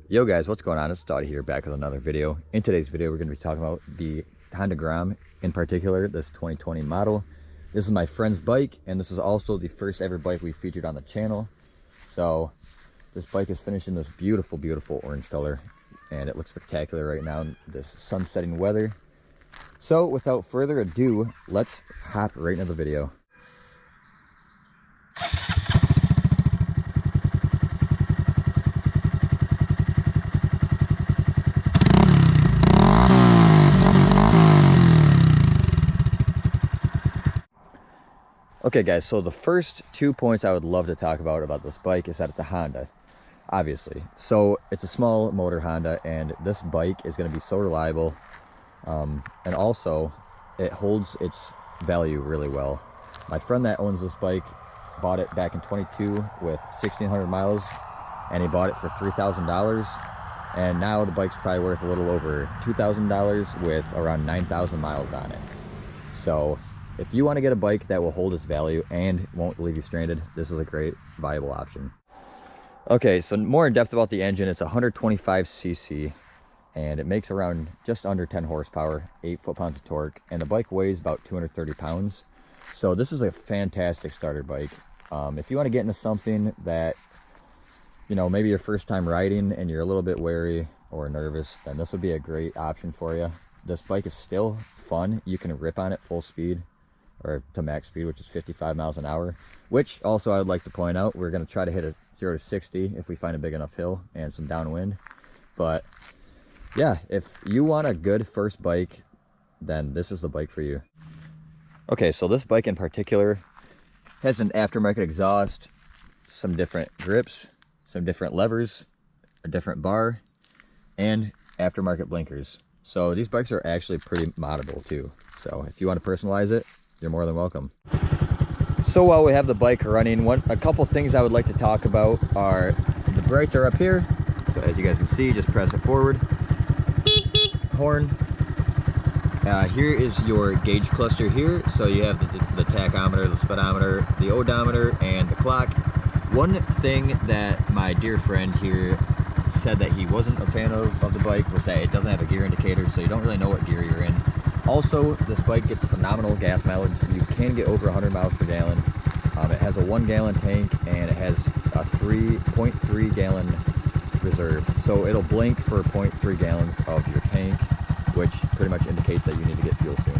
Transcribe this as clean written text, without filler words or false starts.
Yo guys, what's going on? It's Dottie here, back with another video. In today's video, we're going to be talking about the Honda Grom, in particular, this 2020 model. This is my friend's bike, and this is also the first ever bike we featured on the channel. So, this bike is finished in this beautiful, beautiful orange color, and it looks spectacular right now in this sun-setting weather. So, without further ado, let's hop right into the video. Okay guys, so the first 2 points I would love to talk about this bike is that it's a Honda, obviously. So it's a small motor Honda, and this bike is going to be so reliable, and also it holds its value really well. My friend that owns this bike bought it back in 22 with 1,600 miles, and he bought it for $3,000, and now the bike's probably worth a little over $2,000 with around 9,000 miles on it. So if you want to get a bike that will hold its value and won't leave you stranded, this is a great, viable option. Okay, so more in depth about the engine. It's 125cc, and it makes around just under 10 horsepower, 8 foot-pounds of torque, and the bike weighs about 230 pounds. So this is a fantastic starter bike. If you want to get into something that, you know, maybe your first time riding and you're a little bit wary or nervous, then this would be a great option for you. This bike is still fun. You can rip on it full speed, or to max speed, which is 55 miles an hour, which also I would like to point out, we're going to try to hit a 0 to 60 if we find a big enough hill and some downwind. But yeah, if you want a good first bike, then this is the bike for you. Okay, so this bike in particular has an aftermarket exhaust, some different grips, some different levers, a different bar, and aftermarket blinkers. So these bikes are actually pretty moddable too. So if you want to personalize it, you're more than welcome. So while we have the bike running, a couple things I would like to talk about are the brights are up here. So as you guys can see, just press it forward. Horn. Here is your gauge cluster here. So you have the tachometer, the speedometer, the odometer, and the clock. One thing that my dear friend here said that he wasn't a fan of the bike was that it doesn't have a gear indicator, so you don't really know what gear you're in. Also, this bike gets phenomenal gas mileage. You can get over 100 miles per gallon. It has a 1 gallon tank, and it has a 3.3 gallon reserve. So it'll blink for 0.3 gallons of your tank, which pretty much indicates that you need to get fuel soon.